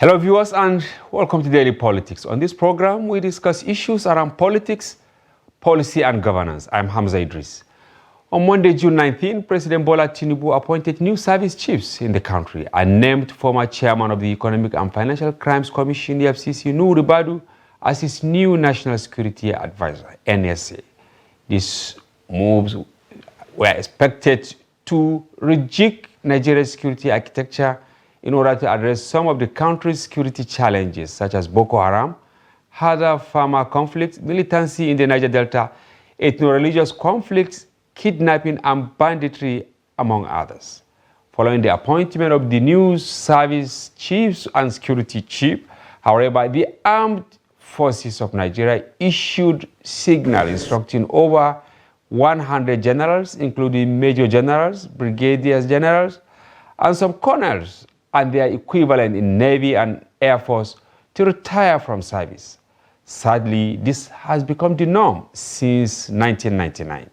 Hello viewers and welcome to Daily Politics. On this program, we discuss issues around politics, policy and governance. I'm Hamza Idris. On Monday, June 19, President Bola Tinubu appointed new service chiefs in the country and named former chairman of the Economic and Financial Crimes Commission, EFCC, Nuhu Ribadu, as his new National Security Advisor, NSA. These moves were expected to rejig Nigeria's security architecture in order to address some of the country's security challenges, such as Boko Haram, harder farmer conflicts, militancy in the Niger Delta, ethno-religious conflicts, kidnapping and banditry, among others. Following the appointment of the new service chiefs and security chief, however, the armed forces of Nigeria issued signal instructing over 100 generals, including major generals, brigadier generals, and some colonels, and their equivalent in Navy and Air Force to retire from service. Sadly, this has become the norm since 1999.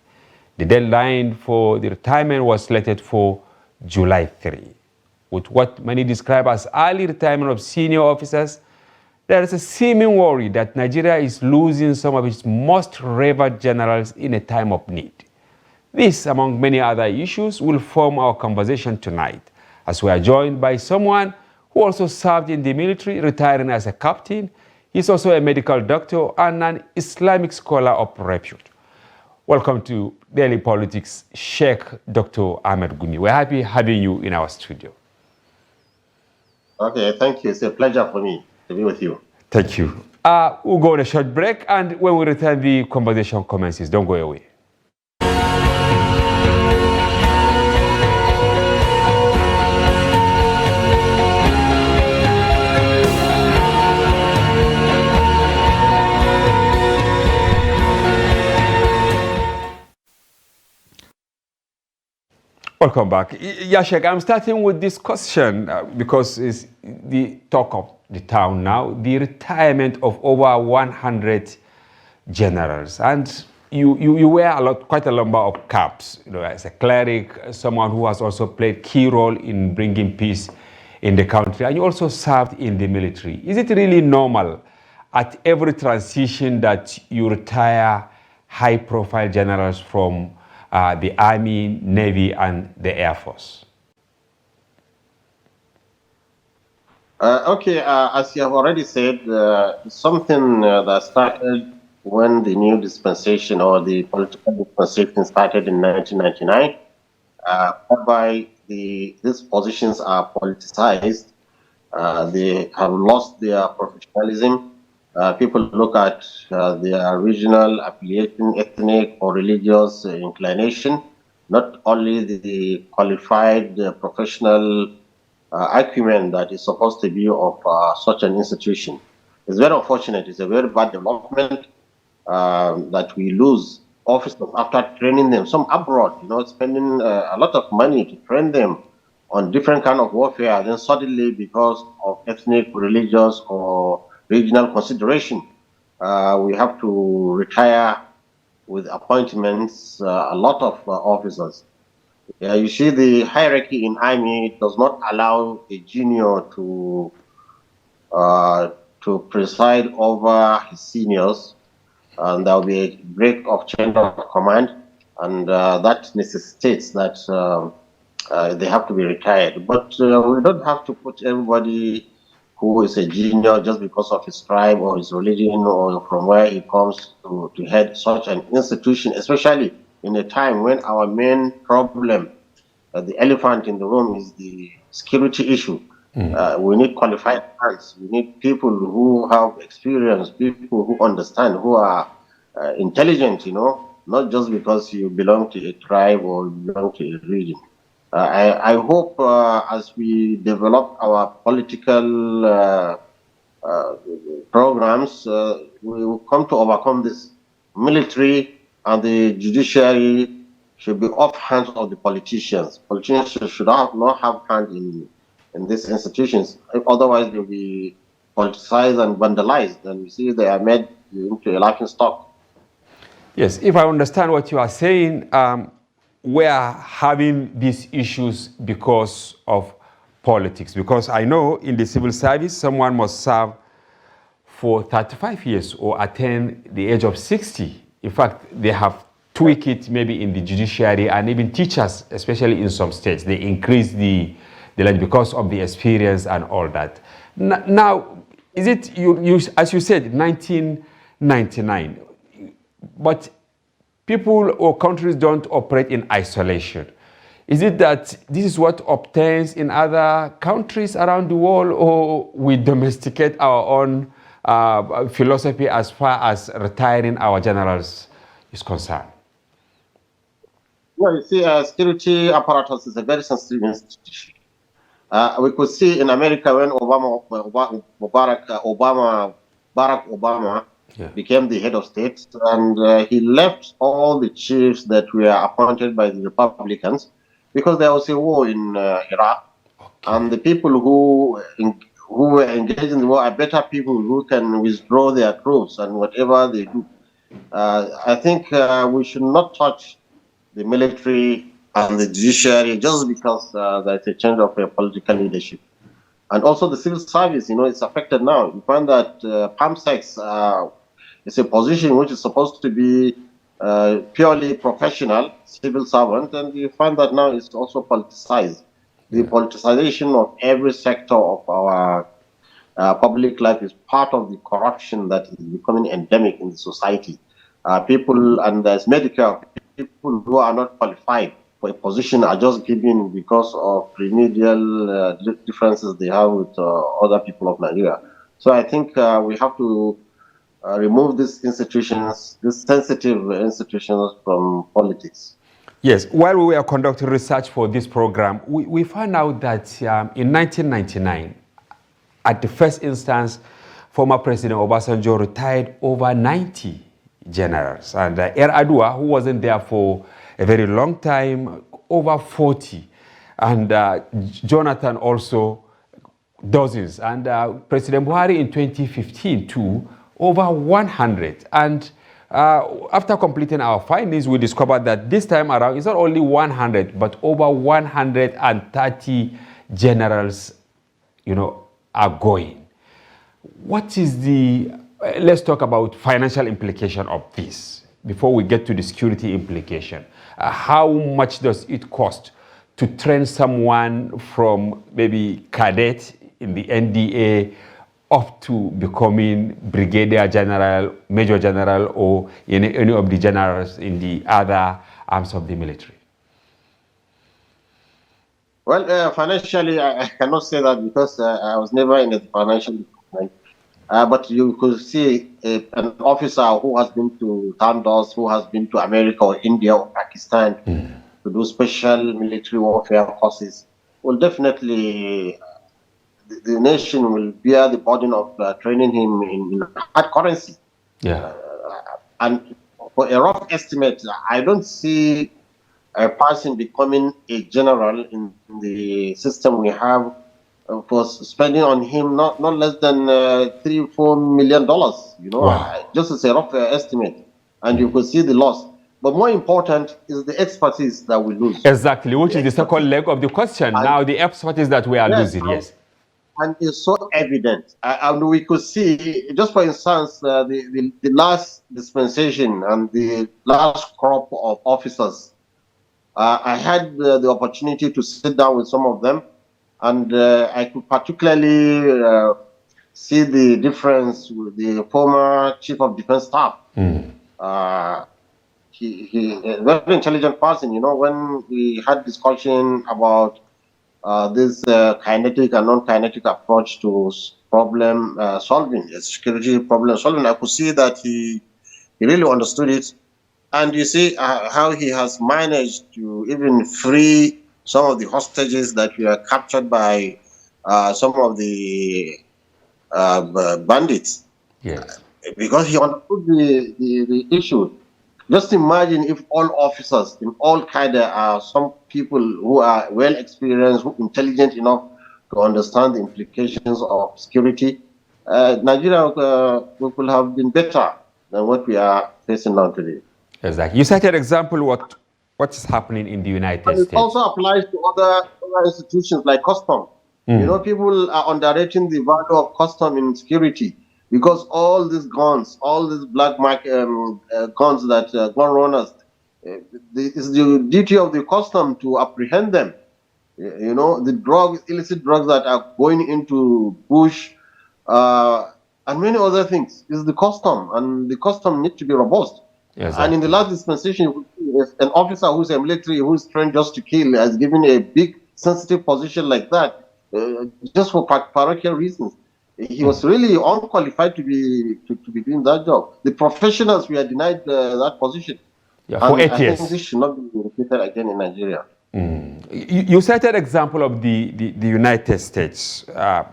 The deadline for the retirement was slated for July 3. With what many describe as early retirement of senior officers, there is a seeming worry that Nigeria is losing some of its most revered generals in a time of need. This, among many other issues, will form our conversation tonight, as we are joined by someone who also served in the military, retiring as a captain. He's also a medical doctor and an Islamic scholar of repute. Welcome to Daily Politics, Sheikh Dr. Ahmed Gumi. We're happy having you in our studio. Okay, thank you. It's a pleasure for me to be with you. Thank you. We'll go on a short break, and when we return, the conversation commences. Don't go away. Welcome back. Yashek, I'm starting with this question because it's the talk of the town now, the retirement of over 100 generals. And you wear quite a number of caps, as a cleric, someone who has also played key role in bringing peace in the country, and you also served in the military. Is it really normal at every transition that you retire high-profile generals from the Army, Navy, and the Air Force? As you have already said, something that started when the new dispensation or the political dispensation started in 1999, whereby these positions are politicized. They have lost their professionalism. People look at their regional affiliation, ethnic or religious inclination, not only the qualified professional acumen that is supposed to be of such an institution. It's very unfortunate. It's a very bad development that we lose officers after training them. Some abroad, spending a lot of money to train them on different kind of warfare. Then suddenly, because of ethnic, religious, or regional consideration, we have to retire with appointments, a lot of officers. You see, the hierarchy in Army does not allow a junior to preside over his seniors, and there will be a break of chain of command, and that necessitates that they have to be retired. But we don't have to put everybody who is a junior just because of his tribe or his religion or from where he comes to head such an institution, especially in a time when our main problem, the elephant in the room, is the security issue. We need qualified hands. We need people who have experience, people who understand, who are intelligent, not just because you belong to a tribe or belong to a region. I hope as we develop our political programs, we will come to overcome this. Military and the judiciary should be off hands of the politicians. Politicians should not have hands in these institutions. Otherwise, they'll be politicized and vandalized, and you see they are made into a laughing stock. Yes, if I understand what you are saying, we are having these issues because of politics? Because I know in the civil service, someone must serve for 35 years or attain the age of 60. In fact, they have tweaked it maybe in the judiciary, and even teachers, especially in some states, they increase the length because of the experience and all that. Now, is it, as you said, 1999, but people or countries don't operate in isolation. Is it that this is what obtains in other countries around the world, or we domesticate our own philosophy as far as retiring our generals is concerned? Well, you see, security apparatus is a very sensitive institution. We could see in America when Barack Obama became the head of state, and he left all the chiefs that were appointed by the Republicans because there was a war in Iraq, and the people who were engaged in the war are better people who can withdraw their troops and whatever they do. I think we should not touch the military and the judiciary just because there's a change of political leadership. And also the civil service, it's affected now. You find that PAMSEX is a position which is supposed to be purely professional, civil servant, and you find that now it's also politicized. The politicization of every sector of our public life is part of the corruption that is becoming endemic in the society. People, and there's Medicare, people who are not qualified for a position are just given because of remedial differences they have with other people of Nigeria. So I think we have to remove these institutions, these sensitive institutions, from politics. Yes, while we were conducting research for this program, we found out that in 1999, at the first instance, former President Obasanjo retired over 90 generals. And Adua, who wasn't there for a very long time, over 40. And Jonathan also dozens. And President Buhari in 2015 too, over 100. And after completing our findings, we discovered that this time around, it's not only 100, but over 130 generals, are going. What is the, let's talk about financial implication of this before we get to the security implication. How much does it cost to train someone from maybe cadet in the NDA up to becoming brigadier general, major general, or any of the generals in the other arms of the military? Well, financially, I cannot say that because I was never in the financial department. But you could see an officer who has been to Tandos, who has been to America or India or Pakistan to do special military warfare courses, will definitely, the nation will bear the burden of training him in hard currency. Yeah. And for a rough estimate, I don't see a person becoming a general in the system we have for spending on him not less than $3-4 million, Wow. just as a rough estimate, and you could see the loss. But more important is the expertise that we lose. Exactly, which is the second leg of the question. And now the expertise that we are losing, yes. And it's so evident. And we could see, just for instance, the last dispensation and the last crop of officers. I had the opportunity to sit down with some of them, and I could particularly see the difference with the former Chief of Defense Staff. He a very intelligent person. When we had discussion about this kinetic and non-kinetic approach to problem solving, security problem solving, I could see that he really understood it. And you see how he has managed to even free some of the hostages that were captured by some of the bandits. Yes. Because he understood the issue. Just imagine if all officers in all cadre are some people who are well experienced, intelligent enough to understand the implications of security. Nigeria could have been better than what we are facing now today. Exactly. You cited example what is happening in the United States. It also applies to other institutions like custom. You know, people are underrating the value of custom in security because all these guns, all these black market guns that gun runners, it's the duty of the custom to apprehend them. You know, the drugs, illicit drugs that are going into bush, and many other things is the custom, and the custom need to be robust. And in the Exactly. last dispensation, if an officer who's a military who's trained just to kill has given a big sensitive position like that, just for parochial reasons. He was really unqualified to be doing that job. The professionals were denied that position, Yeah, for and eight I think years. this should not be repeated again in Nigeria. You cited example of the United States,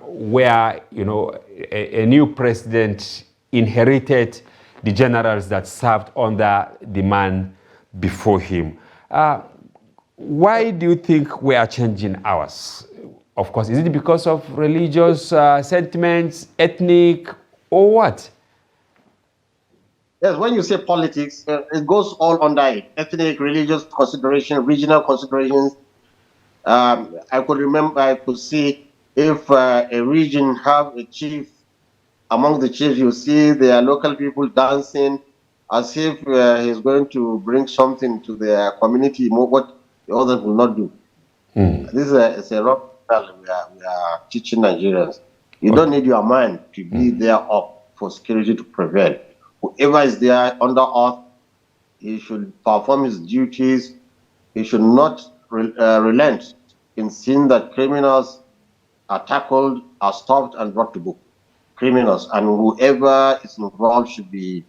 where a new president inherited the generals that served under the man before him. Why do you think we are changing ours? Of course, is it because of religious sentiments, ethnic, or what? Yes, when you say politics, it goes all under it. Ethnic, religious consideration, regional considerations. I could remember, I could see if a region have a chief, among the chiefs, you see their local people dancing as if he's going to bring something to their community, more what the others will not do. This is it's a wrong style we are teaching Nigerians. You don't Okay. need your mind to be there up for security to prevail. Whoever is there under oath, he should perform his duties. He should not relent in seeing that criminals are tackled, are stopped, and brought to book. Criminals and whoever is involved should be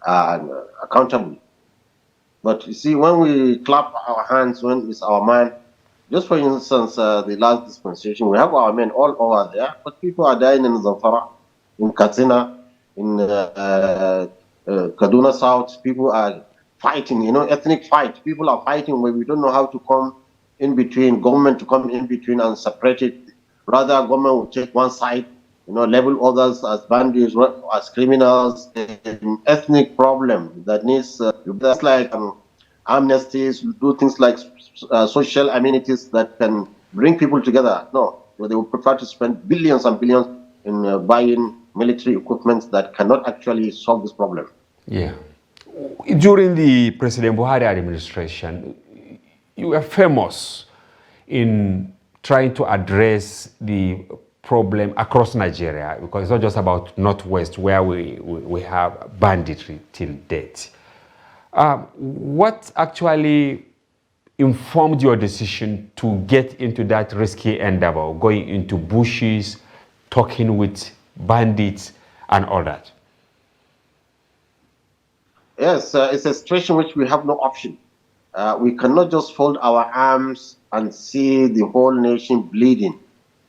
accountable. But you see, when we clap our hands when it's our man, just for instance, the last dispensation, we have our men all over there, but people are dying in Zamfara, in Katsina, in Kaduna South. People are fighting, you know, ethnic fight. People are fighting where we don't know how to come in between, government to come in between and separate it. Rather, government will take one side, you know, label others as bandits, as criminals, an ethnic problem that needs, that's like amnesties, do things like social amenities that can bring people together. No, they would prefer to spend billions and billions in buying military equipment that cannot actually solve this problem. Yeah. During the President Buhari administration, you were famous in trying to address the problem across Nigeria, because it's not just about Northwest where we have banditry till date. What actually informed your decision to get into that risky endeavor, going into bushes, talking with bandits and all that? Yes, it's a situation which we have no option. We cannot just fold our arms and see the whole nation bleeding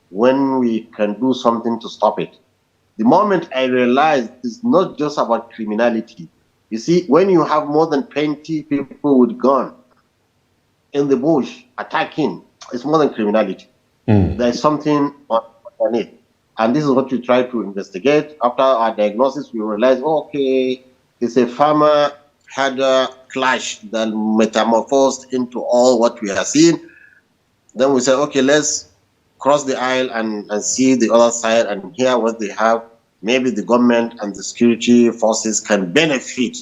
when we can do something to stop it. The moment I realized it's not just about criminality. You see, when you have more than 20 people with gun in the bush attacking, it's more than criminality. There's something underneath. And this is what we try to investigate. After our diagnosis, we realize, okay, it's a farmer had a clash that metamorphosed into all what we have seen. Then we said, okay, let's cross the aisle and see the other side and hear what they have. Maybe the government and the security forces can benefit.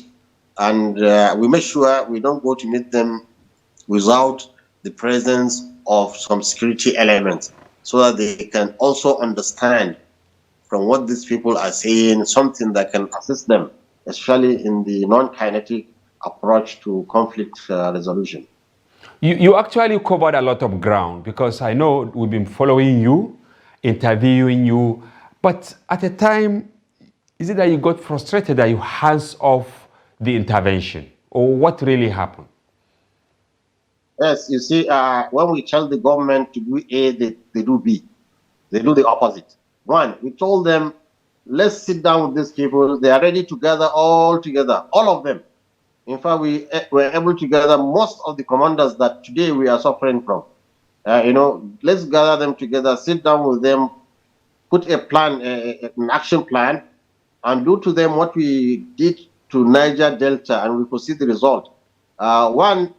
And we make sure we don't go to meet them without the presence of some security elements so that they can also understand from what these people are saying something that can assist them, especially in the non-kinetic approach to conflict resolution. You actually covered a lot of ground, because I know we've been following you, interviewing you, but at a time, is it that you got frustrated that you hands off the intervention, or what really happened? Yes, you see, when we tell the government to do A, they do B. They do the opposite. One, we told them, let's sit down with these people. They are ready to gather all together, all of them. In fact, we were able to gather most of the commanders that today we are suffering from. You know, let's gather them together, sit down with them, put a plan, an action plan, and do to them what we did to Niger Delta, and we could see the result. One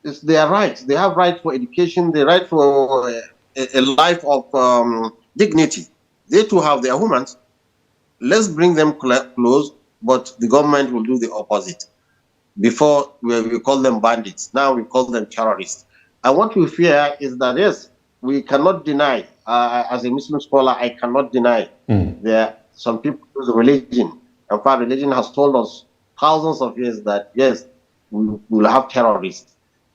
is their rights. They have right for education, the right for a life of dignity. They too have their humans. Let's bring them close, but the government will do the opposite. Before we call them bandits, now we call them terrorists. And what we fear is that, yes, we cannot deny, as a Muslim scholar, I cannot deny that some people use religion. In fact, religion has told us thousands of years that, yes, we will have terrorists.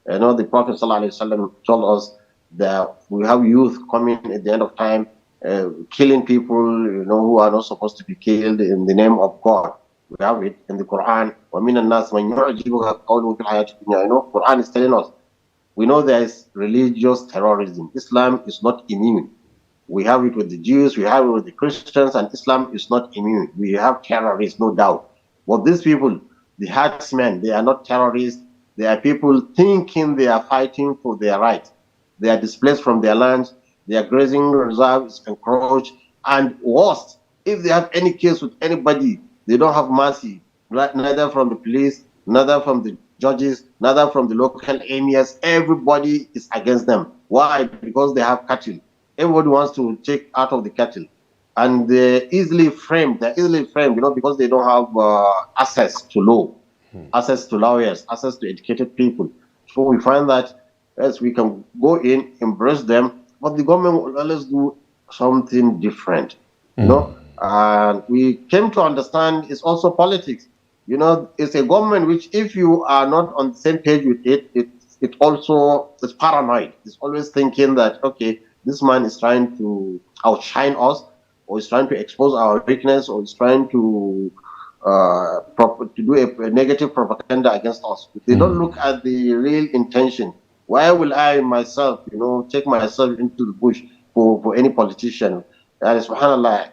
You know, the Prophet ﷺ told us that we have youth coming at the end of time, killing people, you know, who are not supposed to be killed in the name of God. We have it in the Quran. وَمِنَ النَّاسِ مَنْ يُعْجِبُكَ قَوْلُهُ فِي الْحَيَاةِ الدُّنْيَا. You know, Quran is telling us. We know there is religious terrorism. Islam is not immune. We have it with the Jews, we have it with the Christians, and Islam is not immune. We have terrorists, no doubt. But these people, the herdsmen, they are not terrorists. They are people thinking they are fighting for their rights. They are displaced from their lands. Their grazing reserves encroached. And worst, if they have any case with anybody, they don't have mercy, right? Neither from the police, neither from the judges, neither from the local emirs. Everybody is against them. Why? Because they have cattle. Everybody wants to take out of the cattle, and they're easily framed. They're easily framed, you know, because they don't have access to law, access to lawyers, access to educated people. So we find that, yes, we can go in, embrace them, but the government will always do something different, you know. And we came to understand it's also politics. You know, it's a government which, if you are not on the same page with it, it also is paranoid. It's always thinking that, okay, this man is trying to outshine us, or is trying to expose our weakness, or is trying to do a negative propaganda against us. They don't look at the real intention. Why will I myself, you know, take myself into the bush for any politician? And subhanallah,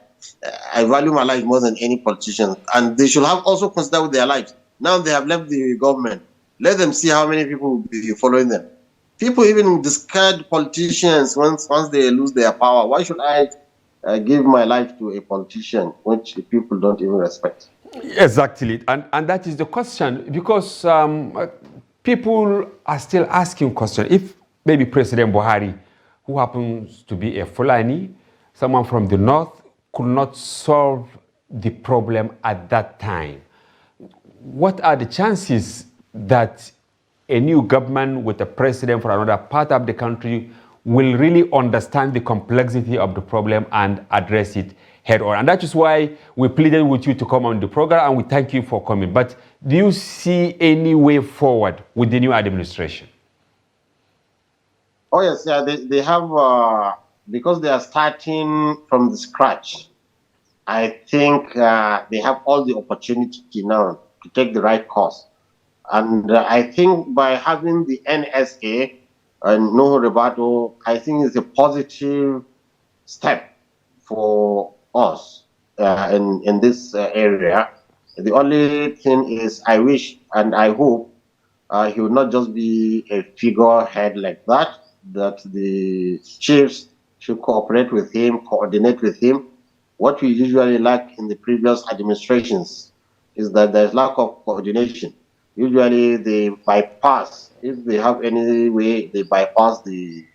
I value my life more than any politician, and they should have also considered their lives. Now they have left the government. Let them see how many people will be following them. People even discard politicians once they lose their power. Why should I give my life to a politician which people don't even respect? Exactly, and that is the question, because people are still asking questions. If maybe President Buhari, who happens to be a Fulani, someone from the north, could not solve the problem at that time, what are the chances that a new government with a president from another part of the country will really understand the complexity of the problem and address it head on? And that is why we pleaded with you to come on the program, and we thank you for coming. But do you see any way forward with the new administration? Oh yes, yeah, they have, because they are starting from the scratch. I think they have all the opportunity now to take the right course. And I think by having the NSA and Nuhu Rebato, I think it's a positive step for us in this area. The only thing is, I wish and I hope he would not just be a figurehead like that, that the chiefs should cooperate with him, coordinate with him. What we usually lack in the previous administrations is that there's lack of coordination. Usually they bypass, if they have any way, they bypass the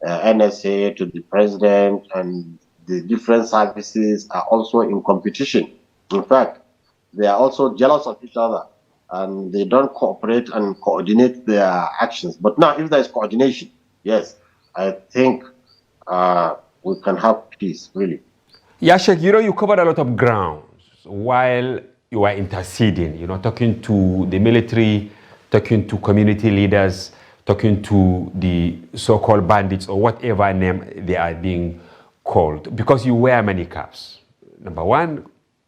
NSA to the president, and the different services are also in competition. In fact, they are also jealous of each other, and they don't cooperate and coordinate their actions. But now, if there is coordination, yes, I think we can have peace, really. Yeah, Sheikh, you covered a lot of ground while you were interceding, talking to the military, talking to community leaders, talking to the so-called bandits or whatever name they are being called, because you wear many caps. Number one,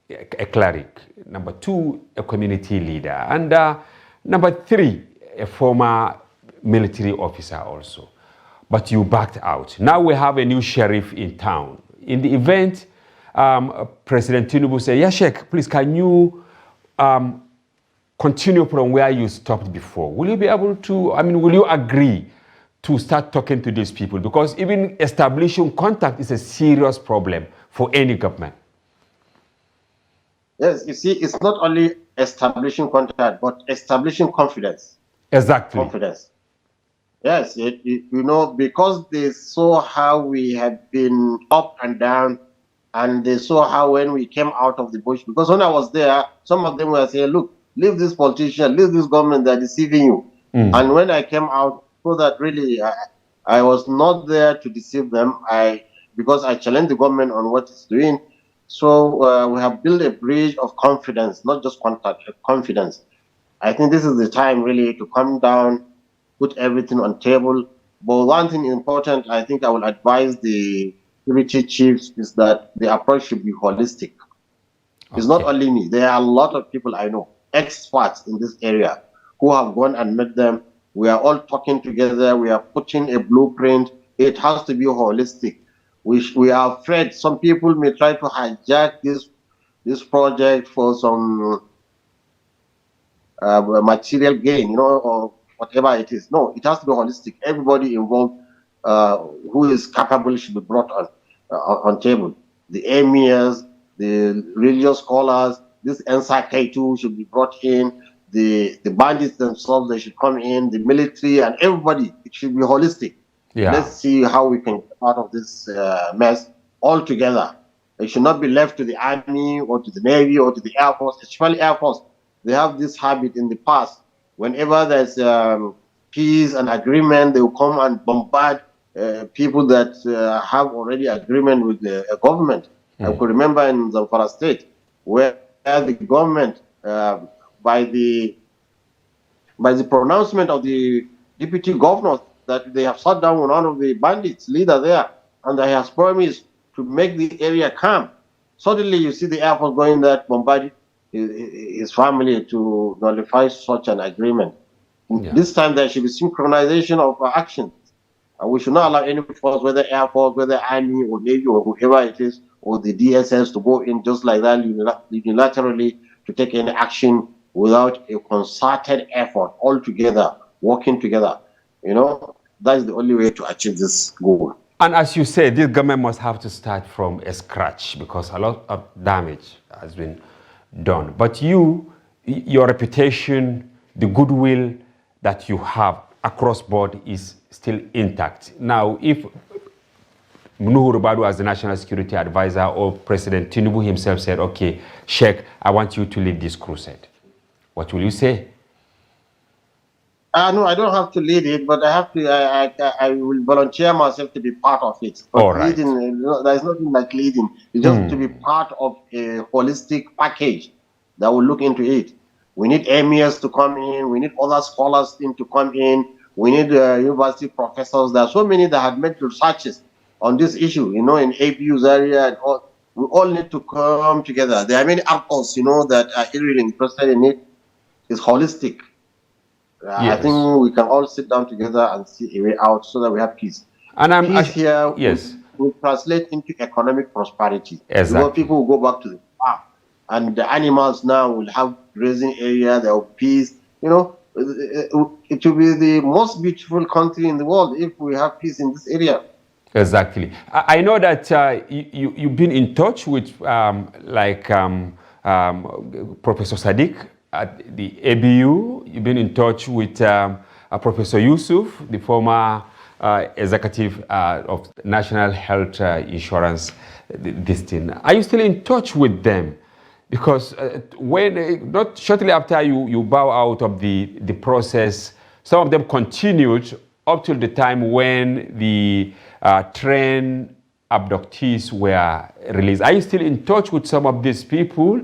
a cleric. Number two, a community leader. And number three, a former military officer also. But you backed out. Now we have a new sheriff in town. In the event, President Tinubu said, yeah, Sheikh, please, can you continue from where you stopped before? Will you be able to, will you agree to start talking to these people? Because even establishing contact is a serious problem for any government. Yes, you see, it's not only establishing contact, but establishing confidence. Exactly. Confidence. Yes, because they saw how we had been up and down, and they saw how when we came out of the bush. Because when I was there, some of them were saying, "Look, leave this politician, leave this government; they're deceiving you." Mm. And when I came out, so that really I was not there to deceive them. Because I challenged the government on what it's doing. So we have built a bridge of confidence, not just contact, confidence. I think this is the time really to come down, put everything on table. But one thing important, I think I will advise the security chiefs is that the approach should be holistic. It's not Okay. only me. There are a lot of people I know, experts in this area, who have gone and met them. We are all talking together. We are putting a blueprint. It has to be holistic. We are afraid some people may try to hijack this project for some material gain, or whatever it is. No, it has to be holistic. Everybody involved who is capable should be brought on table. The emirs, the religious scholars, this NSAK too should be brought in. The bandits themselves, they should come in. The military and everybody, it should be holistic. Yeah. Let's see how we can get out of this mess all together. It should not be left to the army or to the navy or to the air force, especially air force. They have this habit in the past. Whenever there's peace and agreement, they will come and bombard people that have already agreement with the government. I could remember in Zamfara State where the government, by the pronouncement of the deputy governor, that they have shut down one of the bandits leader there, and they has promised to make the area calm. Suddenly, you see the Air Force going there to bombard his family to nullify such an agreement. Yeah. This time, there should be synchronization of actions. We should not allow any force, whether Air Force, whether Army or Navy or whoever it is, or the DSS to go in just like that unilaterally to take any action without a concerted effort all together, working together. That's the only way to achieve this goal. And as you say, this government must have to start from a scratch because a lot of damage has been done. But your reputation, the goodwill that you have across board is still intact. Now, if Nuhu Ribadu as the National Security Advisor or President Tinubu himself said, okay, Sheikh, I want you to lead this crusade, what will you say? No, I don't have to lead it, but I have to. I will volunteer myself to be part of it. But All right. leading, there's nothing like leading. It's just to be part of a holistic package that will look into it. We need emirs to come in. We need other scholars to come in. We need university professors. There are so many that have made researches on this issue. In ABU's area, and all. We all need to come together. There are many articles, that are really interested in it. It's holistic. I think we can all sit down together and see a way out so that we have peace. And peace here yes, will translate into economic prosperity. Exactly. Because people will go back to the farm, and the animals now will have grazing area. There will be peace. It will be the most beautiful country in the world if we have peace in this area. Exactly. I know that you've been in touch with Professor Sadiq at the ABU. You've been in touch with Professor Yusuf, the former executive of National Health Insurance. Are you still in touch with them? Because not shortly after you bow out of the process, some of them continued up till the time when the train abductees were released. Are you still in touch with some of these people?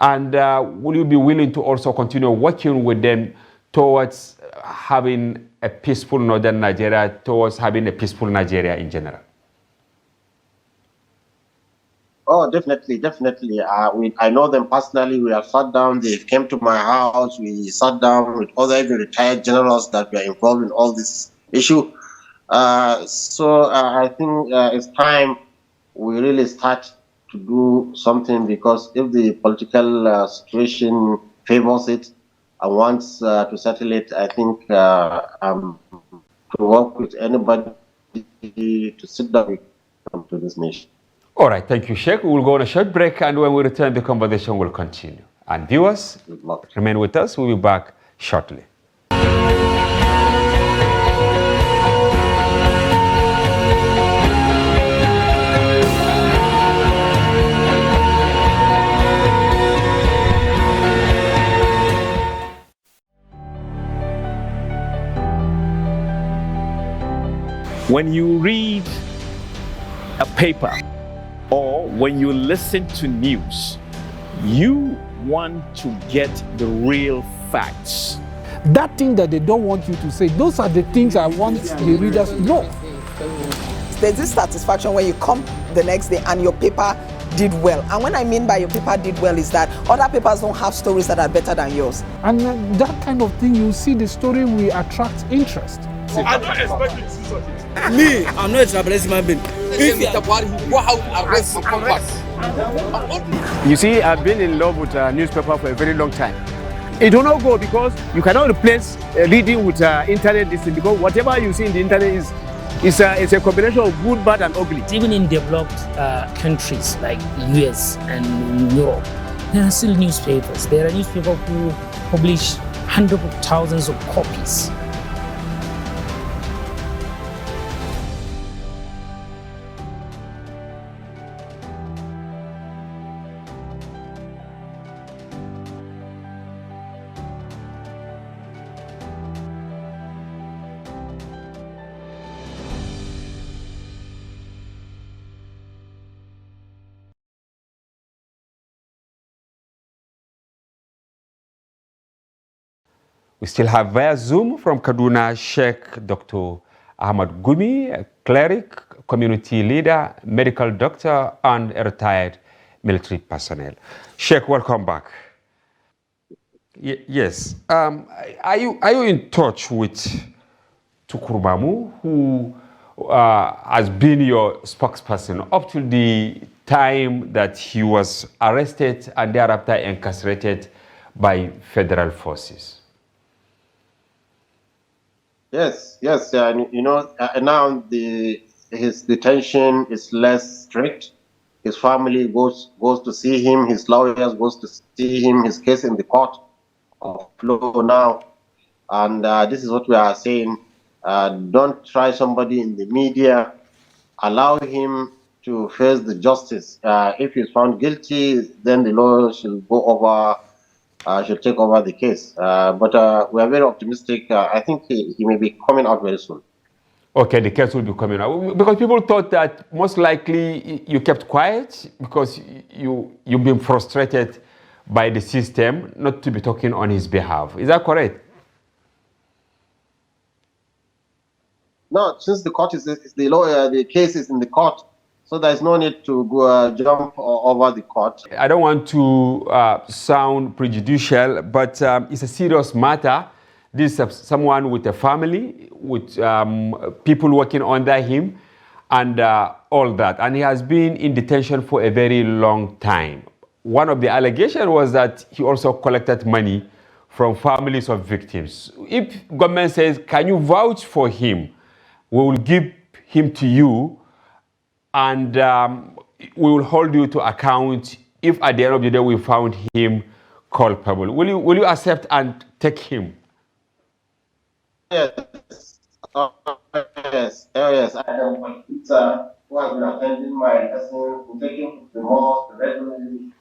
And will you be willing to also continue working with them towards having a peaceful northern Nigeria, towards having a peaceful Nigeria in general? Oh, definitely. I know them personally. We have sat down. They came to my house. We sat down with other retired generals that were involved in all this issue. So I think it's time we really start to do something, because if the political situation favors it and wants to settle it, I think to work with anybody to sit down to this nation. All right, thank you, Sheikh. We'll go on a short break, and when we return, the conversation will continue. And viewers, remain with us. We'll be back shortly. When you read a paper or when you listen to news, you want to get the real facts. That thing that they don't want you to say, those are the things I want the readers to know. There's this satisfaction when you come the next day and your paper did well. And when I mean by your paper did well is that other papers don't have stories that are better than yours. And that kind of thing, you see the story will attract interest. I don't expect you to see such a thing. Me, I'm not a Japanese human being. If you go out and arrest some compass. You see, I've been in love with a newspaper for a very long time. It will not go because you cannot replace reading with internet this thing, because whatever you see in the internet is a combination of good, bad, and ugly. Even in developed countries like US and Europe, there are still newspapers. There are newspapers who publish hundreds of thousands of copies. We still have via Zoom from Kaduna Sheikh Dr. Ahmad Gumi, a cleric, community leader, medical doctor, and a retired military personnel. Sheikh, welcome back. Yes. Are you in touch with Tukur Mamu, who has been your spokesperson up to the time that he was arrested and thereafter incarcerated by federal forces? Yes. Now his detention is less strict. His family goes to see him. His lawyers goes to see him. His case in the court of law now, and this is what we are saying. Don't try somebody in the media. Allow him to face the justice. If he's found guilty, then the law should go over. Should take over the case. But we are very optimistic. I think he may be coming out very soon. Okay, the case will be coming out. Because people thought that most likely you kept quiet because you've been frustrated by the system not to be talking on his behalf. Is that correct? No, since the court is the lawyer, the case is in the court. So there's no need to go jump over the court. I don't want to sound prejudicial, but it's a serious matter. This is someone with a family, with people working under him, and all that. And he has been in detention for a very long time. One of the allegations was that he also collected money from families of victims. If government says, can you vouch for him? We will give him to you, and we will hold you to account if at the end of the day we found him culpable. Will you accept and take him? Yes. Yes. I am my teacher who has been attending my lesson, taking to the mosque regularly.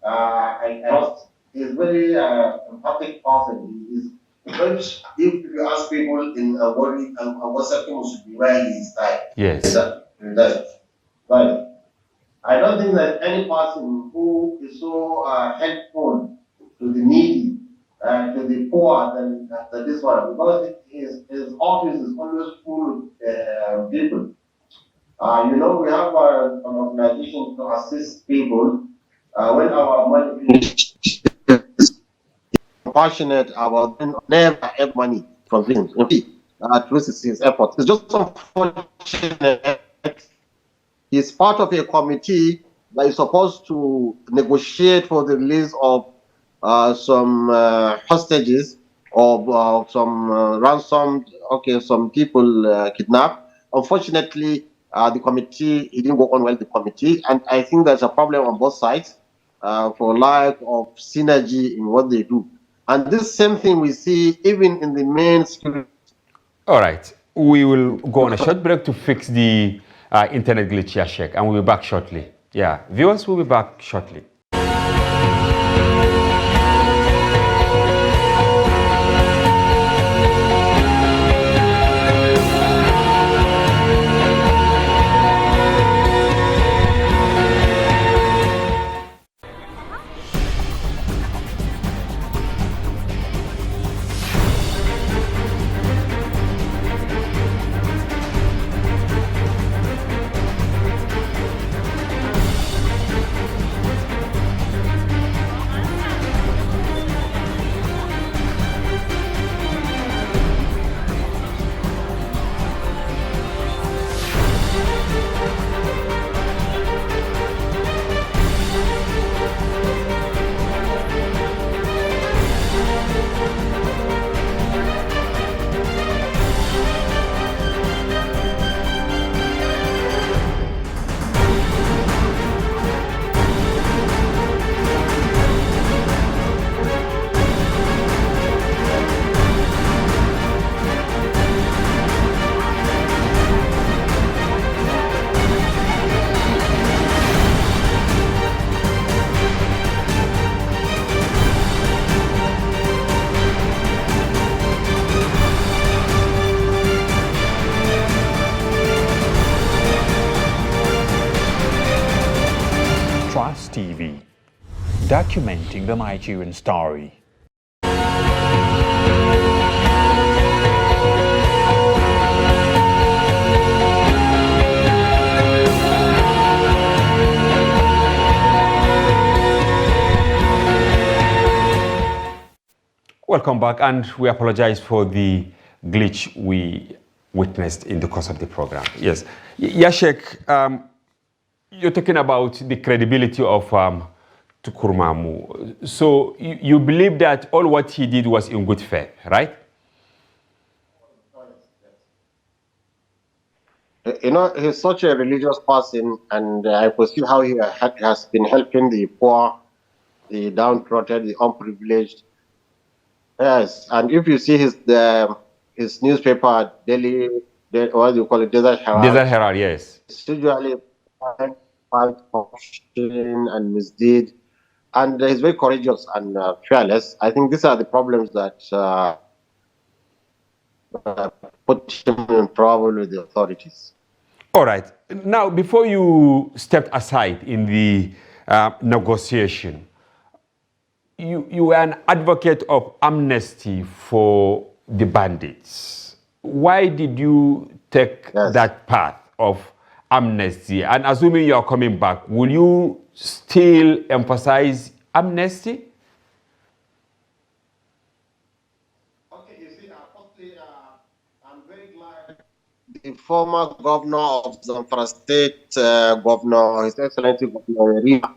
I trust he's very empathic person. He's if you ask people in a worry and what second should be where he is died. Yes. Right. I don't think that any person who is so helpful to the needy, to the poor than this one, because his office is always full of people. We have an organization to assist people when our money is passionate about never have money from him. Through his efforts. It's just unfortunate. He's part of a committee that is supposed to negotiate for the release of some hostages or some ransomed, some people kidnapped. Unfortunately, the committee, it didn't go on well, the committee, and I think there's a problem on both sides for lack of synergy in what they do. And this same thing we see even in the main security. All right, we will go on a short break to fix the internet glitch here, Sheikh, and we'll be back shortly. Yeah, viewers will be back shortly. Trust TV, documenting the Nigerian story. Welcome back, and we apologize for the glitch we witnessed in the course of the program. Yes, Yashek, you're talking about the credibility of Tukur Mamu. So you believe that all what he did was in good faith, right? You know, he's such a religious person, and I perceive how he has been helping the poor, the downtrodden, the unprivileged. Yes, and if you see his newspaper, Daily, what do you call it, Desert Herald? Desert Herald, yes. It's usually fight corruption and misdeed, and he's very courageous and fearless. I think these are the problems that put him in trouble with the authorities. All right. Now, before you stepped aside in the negotiation, you were an advocate of amnesty for the bandits. Why did you take that path of amnesty? And assuming you are coming back, will you still emphasize amnesty? Okay, you see, I'm very glad the former governor of Zamfara State, Governor, His Excellency Governor Rima,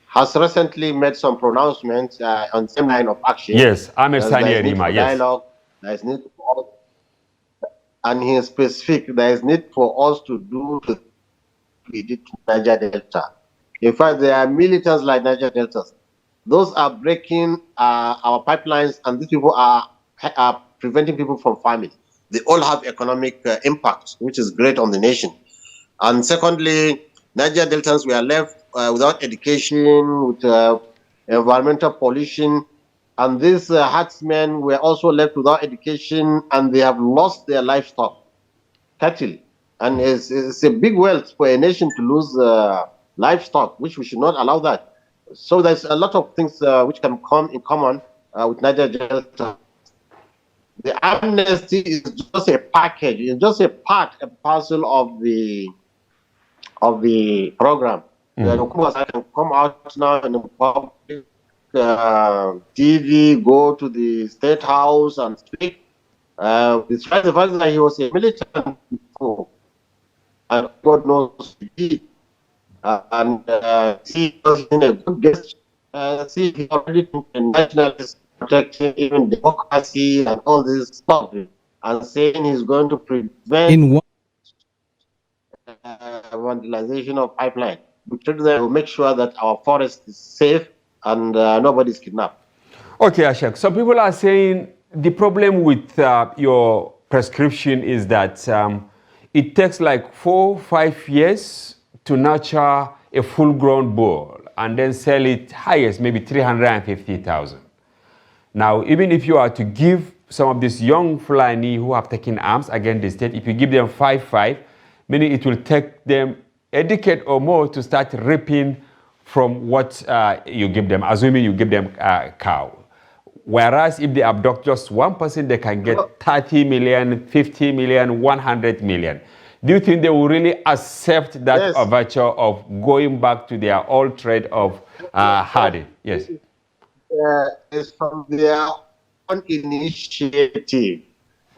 has recently made some pronouncements on the same line of action. Yes, Ahmed Sani Rima, yes. Dialogue, there is need for, and he is specific, there is need for us to do what we did to Niger Delta. In fact, there are militants like Niger Deltas. Those are breaking our pipelines, and these people are preventing people from farming. They all have economic impact, which is great on the nation. And secondly, Niger Deltans were left without education, with environmental pollution, and these herdsmen were also left without education, and they have lost their livestock, cattle, and it's a big wealth for a nation to lose livestock, which we should not allow that. So there's a lot of things which can come in common with Niger Delta. The amnesty is just a package; it's just a parcel of the program. The documents can come out now in the public TV, go to the State House and speak. Despite the fact that he was a militant before, and God knows he did. And he was in a good gesture. See, he already took the nationalist protecting even democracy and all this stuff, and saying he's going to prevent vandalization of pipeline. We will make sure that our forest is safe and nobody is kidnapped. Okay, Ashek. Some people are saying the problem with your prescription is that it takes like 4-5 years to nurture a full-grown bull and then sell it highest, maybe 350,000. Now, even if you are to give some of these young Fulani who have taken arms against the state, if you give them 5-5, meaning it will take them a decade or more to start reaping from what you give them, assuming you give them a cow. Whereas if they abduct just one person, they can get 30 million, 50 million, 100 million. Do you think they will really accept that overture of going back to their old trade of herding? Yes. It's from their own initiative.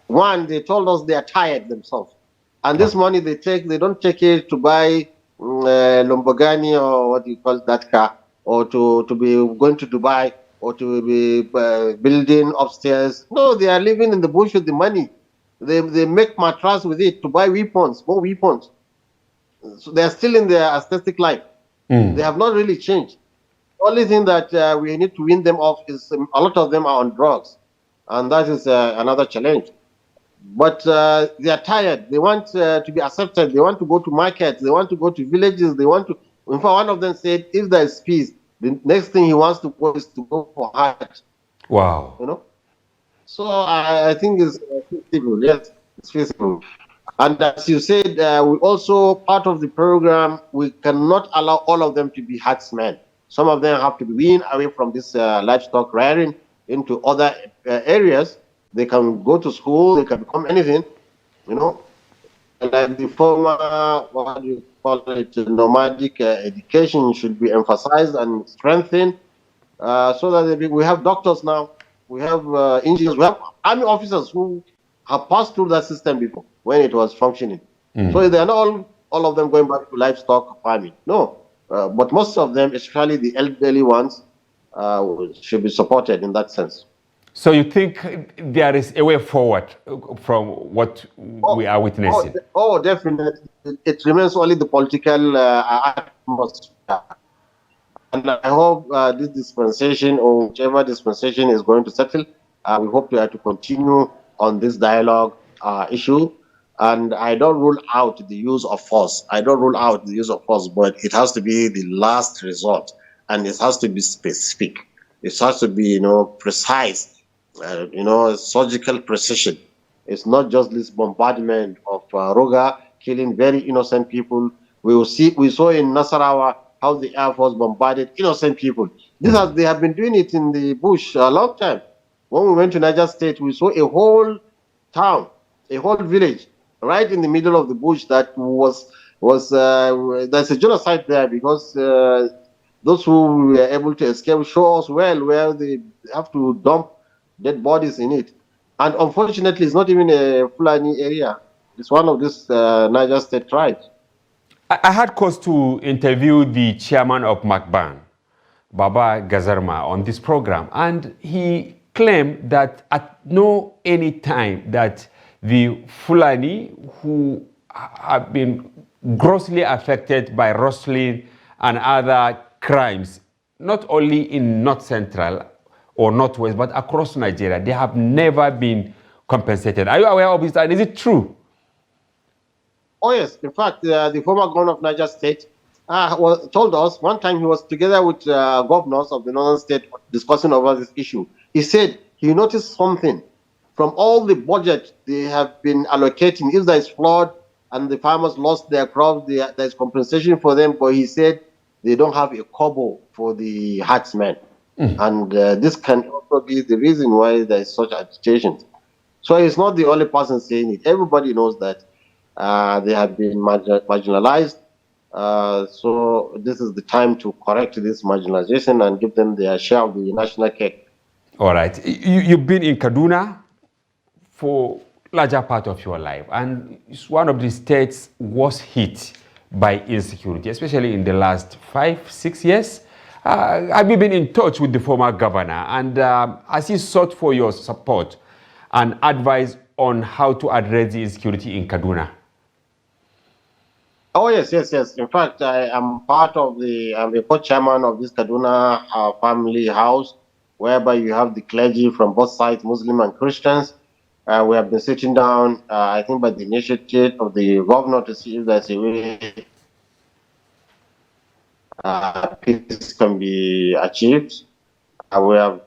One, they told us they are tired themselves. And this money they take, they don't take it to buy Lamborghini or what you call that car, or to be going to Dubai, or to be building upstairs. No, they are living in the bush with the money. They make mattress with it to buy weapons, more weapons. So they are still in their aesthetic life. They have not really changed. The only thing that we need to win them off is a lot of them are on drugs. And that is another challenge. But they are tired. They want to be accepted. They want to go to markets. They want to go to villages. They want to. In fact, one of them said, if there is peace, the next thing he wants to go is to go for Hajj. Wow. You know. So I think it's feasible. Yes, it's feasible. And as you said, we also, part of the program, we cannot allow all of them to be herdsmen. Some of them have to be weaned away from this livestock rearing into other areas. They can go to school, they can become anything, you know. Like the former, what do you call it, nomadic education should be emphasized and strengthened so that we have doctors now, we have engineers, we have army officers who have passed through that system before when it was functioning. So they are not all of them going back to livestock farming. No, but most of them, especially the elderly ones, should be supported in that sense. So you think there is a way forward from what we are witnessing? Oh, definitely. It remains only the political atmosphere. And I hope this dispensation, or whichever dispensation is going to settle, we hope to continue on this dialogue issue. And I don't rule out the use of force. But it has to be the last resort, and it has to be specific. It has to be, precise. Surgical precision. It's not just this bombardment of Roga killing very innocent people. We saw in Nasarawa how the Air Force bombarded innocent people. They have been doing it in the bush a long time. When we went to Niger State, we saw a whole town, a whole village, right in the middle of the bush that was there's a genocide there because those who were able to escape show us well where they have to dump dead bodies in it. And unfortunately, it's not even a Fulani area. It's one of these Niger State tribes. I had cause to interview the chairman of MACBAN, Baba Gazarma, on this program, and he claimed that at no any time that the Fulani who have been grossly affected by rustling and other crimes, not only in North Central or Northwest, but across Nigeria, they have never been compensated. Are you aware of this? And is it true? Oh, yes. In fact, the former governor of Niger State told us one time he was together with governors of the northern state discussing over this issue. He said he noticed something from all the budget they have been allocating. If there is flood and the farmers lost their crops, there is compensation for them. But he said they don't have a kobo for the herdsmen. And this can also be the reason why there is such agitation. So he's not the only person saying it. Everybody knows that they have been marginalized. So this is the time to correct this marginalization and give them their share of the national cake. All right. You've been in Kaduna for larger part of your life, and it's one of the states was hit by insecurity, especially in the last 5-6 years. Have you been in touch with the former governor, and has he sought for your support and advice on how to address the insecurity in Kaduna? Oh, yes. In fact, I am I'm a co-chairman of this Kaduna family house, whereby you have the clergy from both sides, Muslim and Christians. We have been sitting down, I think by the initiative of the governor, to see if there's a way peace can be achieved. We have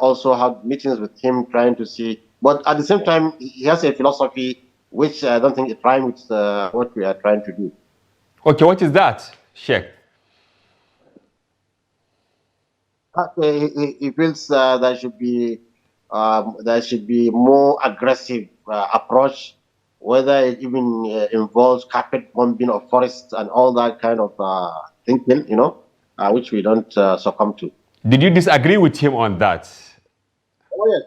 also had meetings with him trying to see, but at the same time, he has a philosophy which I don't think it rhymes with what we are trying to do. Okay, what is that, Sheikh? He feels there should be more aggressive approach, whether it even involves carpet bombing of forests and all that kind of thinking, which we don't succumb to. Did you disagree with him on that? Oh yes,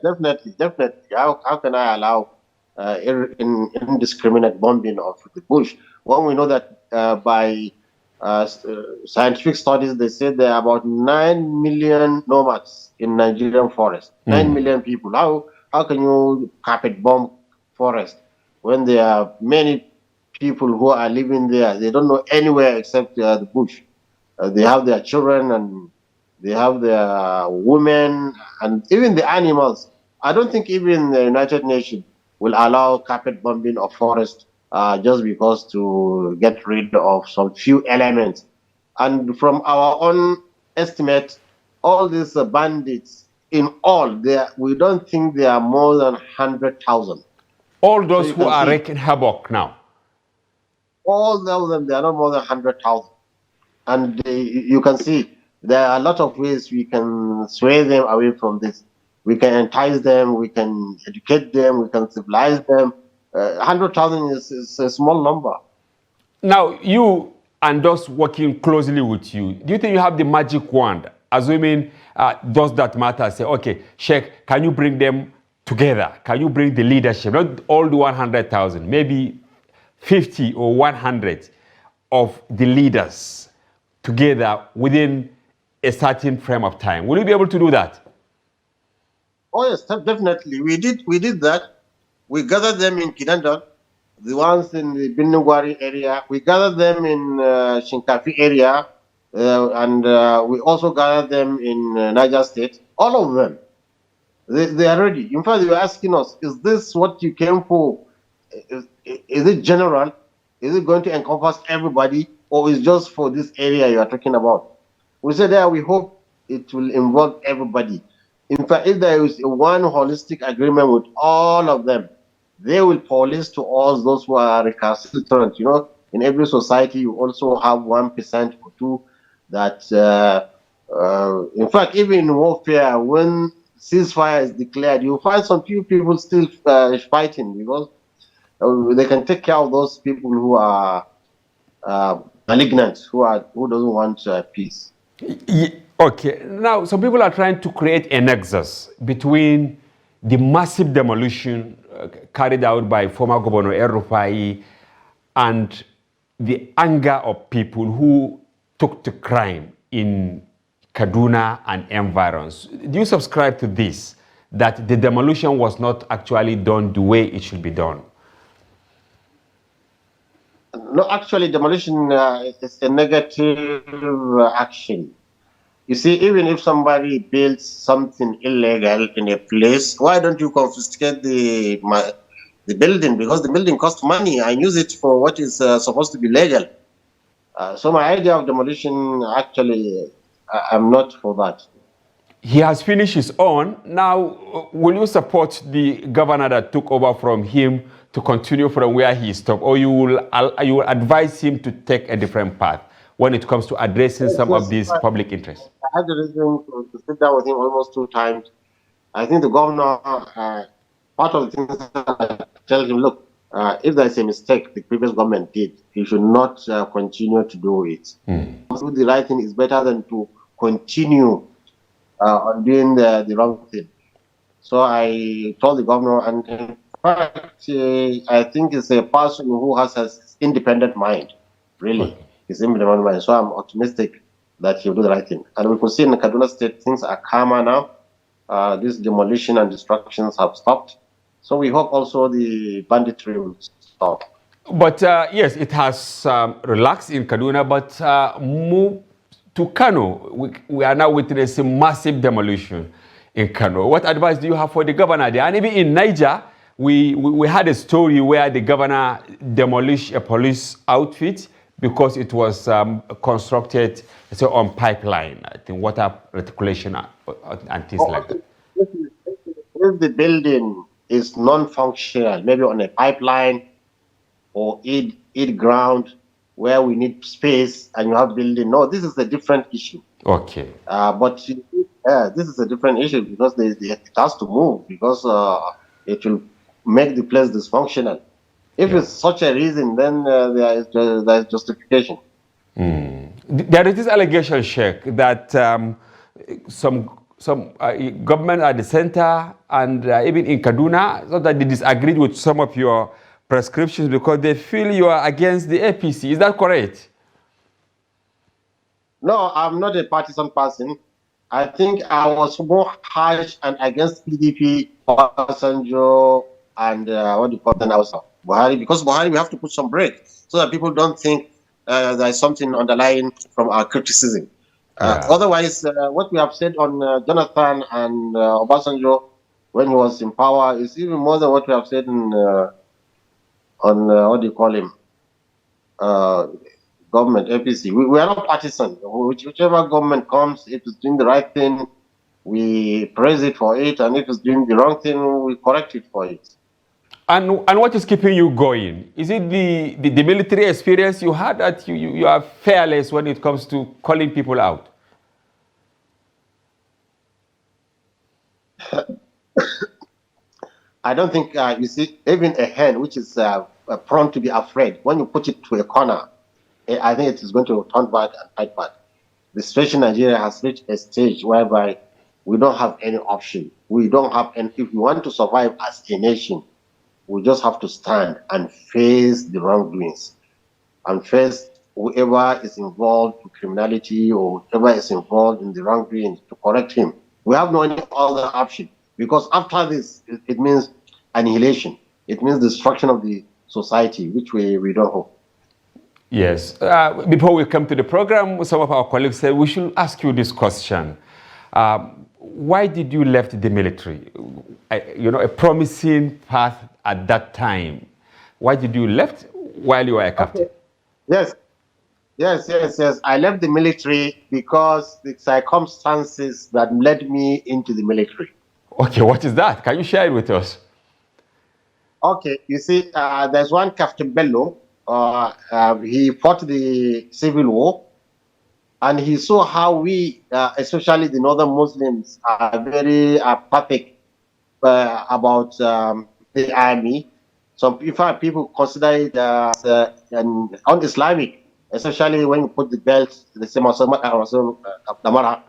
definitely. How can I allow indiscriminate bombing of the bush when we know that by scientific studies they say there are about 9 million nomads in Nigerian forest. 9 million people. How can you carpet bomb forest when there are many people who are living there? They don't know anywhere except the bush. They have their children and they have their women and even the animals. I don't think even the United Nations will allow carpet bombing of forest just because to get rid of some few elements. And from our own estimate, all these bandits in all, we don't think there are more than 100,000. All those you who can are see- wreaking havoc now. All of them, they are not more than 100,000. And you can see there are a lot of ways we can sway them away from this. We can entice them, we can educate them, we can civilize them. 100,000 is a small number. Now, you and those working closely with you, do you think you have the magic wand? Assuming those that matter say, okay, Sheikh, can you bring them together? Can you bring the leadership? Not all the 100,000, maybe 50 or 100 of the leaders together within a certain frame of time. Will you be able to do that? Oh yes, definitely. We did that. We gathered them in Kidandon, the ones in the Binnugwari area. We gathered them in Shinkafi area, and we also gathered them in Niger State. All of them, they are ready. In fact, they were asking us, "Is this what you came for? Is it general? Is it going to encompass everybody, or is just for this area you are talking about?" We said, "Yeah, we hope it will involve everybody." In fact, if there is one holistic agreement with all of them, they will police to all those who are recalcitrant. You know, in every society, you also have 1% or 2% that, in fact, even in warfare, when ceasefire is declared, you find some few people still fighting because they can take care of those people who are malignant, who doesn't want peace. Okay, now some people are trying to create a nexus between the massive demolition carried out by former Governor El Rufai and the anger of people who took to crime in Kaduna and environs. Do you subscribe to this, that the demolition was not actually done the way it should be done? No, actually, demolition is a negative action. You see, even if somebody builds something illegal in a place, why don't you confiscate the building? Because the building costs money and use it for what is supposed to be legal. So my idea of demolition, actually, I'm not for that. He has finished his own. Now, will you support the governor that took over from him to continue from where he stopped, or you will advise him to take a different path when it comes to addressing some of these public interests? I had the reason to sit down with him almost 2 times. I think the governor, part of the things I tell him, look, if there's a mistake the previous government did, he should not continue to do it. Do the right thing is better than to continue on doing the wrong thing. So I told the governor, and in fact, I think it's a person who has an independent mind, really. His independent mind. So I'm optimistic that he'll do the right thing. And we could see in Kaduna State, things are calmer now. This demolition and destructions have stopped. So we hope also the banditry will stop. But yes, it has relaxed in Kaduna, but move to Kano. We are now witnessing massive demolition in Kano. What advice do you have for the governor there? And even in Niger, we had a story where the governor demolished a police outfit because it was constructed on pipeline, I think water reticulation and things like that. If the building is non-functional, maybe on a pipeline or eat ground where we need space and you have building, no, this is a different issue. Okay. But this is a different issue because it has to move because it will make the place dysfunctional. If it's such a reason, then there is justification. There is this allegation, Sheikh, that some government at the center and even in Kaduna, so that they disagreed with some of your prescriptions because they feel you are against the APC. Is that correct? No, I'm not a partisan person. I think I was more harsh and against PDP, Obasanjo, and what do you call them also? Buhari, because Buhari, we have to put some break so that people don't think there is something underlying from our criticism. Otherwise, what we have said on Jonathan and Obasanjo when he was in power is even more than what we have said on what do you call him? Government, APC. We are not partisan. Whichever government comes, if it's doing the right thing, we praise it for it, and if it's doing the wrong thing, we correct it for it. And what is keeping you going? Is it the military experience you had that you are fearless when it comes to calling people out? I don't think, you see, even a hen which is prone to be afraid, when you put it to a corner, I think it is going to turn back and fight back. The situation in Nigeria has reached a stage whereby we don't have any option. We don't have any, if we want to survive as a nation, we just have to stand and face the wrongdoings and face whoever is involved in criminality or whoever is involved in the wrongdoings to correct him. We have no any other option, because after this, it means annihilation. It means destruction of the society, which we don't hope. Yes. Before we come to the program, some of our colleagues said we should ask you this question. Why did you left the military? A promising path at that time. Why did you left while you were a captain? Okay. Yes. I left the military because the circumstances that led me into the military. Okay, what is that? Can you share it with us? Okay, you see, there's one Captain Bello. He fought the civil war, and he saw how we, especially the northern Muslims, are very apathic about the army. Some people consider it as un-Islamic, especially when you put the belt, the same as Damara,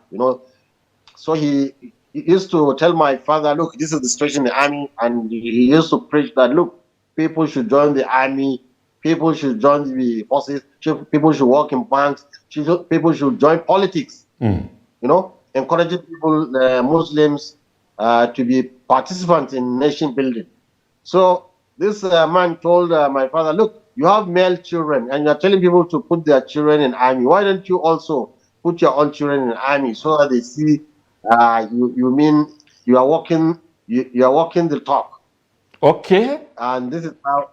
So he used to tell my father, look, this is the situation in the army, and he used to preach that, look, people should join the army, people should join the forces, people should work in banks, people should join politics, encouraging people, Muslims, to be participants in nation building. So this man told my father, look, you have male children and you're telling people to put their children in army. Why don't you also put your own children in army so that they see you mean you are walking the talk. Okay. And this is how,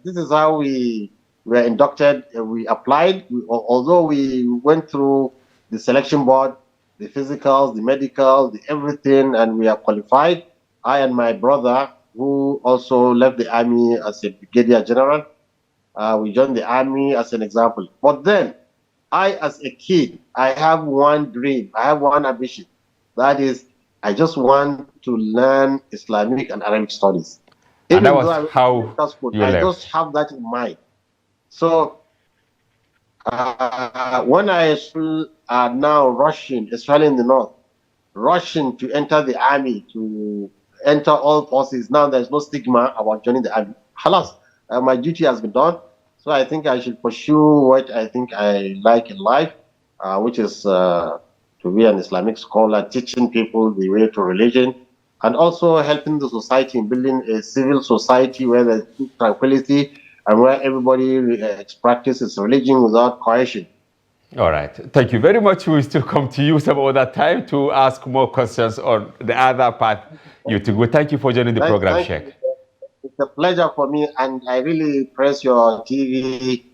this is how we were inducted. We applied, although we went through the selection board, the physicals, the medical, the everything, and we are qualified. I and my brother, who also left the army as a brigadier general, we joined the army as an example. But then, I, as a kid, I have one dream, I have one ambition. That is, I just want to learn Islamic and Arabic studies. And that was how you left. I just have that in mind. So, when I now rushing, especially in the north, rushing to enter the army, to enter all forces, now there's no stigma about joining the army. Halas, my duty has been done. So I think I should pursue what I think I like in life, which is to be an Islamic scholar, teaching people the way to religion, and also helping the society in building a civil society where there's tranquility and where everybody practices religion without coercion. All right. Thank you very much. We will still come to you some other time to ask more questions on the other part you took. Well, thank you for joining the program, Sheikh. It's a pleasure for me, and I really praise your TV,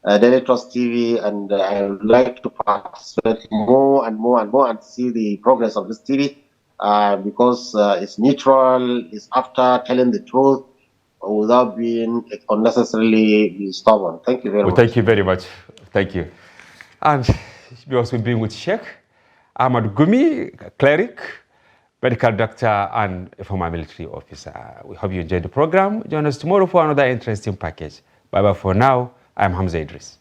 Daily Trust TV, and I would like to participate more and more and more and see the progress of this TV because it's neutral, it's after telling the truth without being unnecessarily stubborn. Thank you very much. Thank you very much. Thank you. And because we've been with Sheikh Ahmad Gumi, cleric, medical doctor, and a former military officer. We hope you enjoyed the program. Join us tomorrow for another interesting package. Bye-bye for now. I'm Hamza Idris.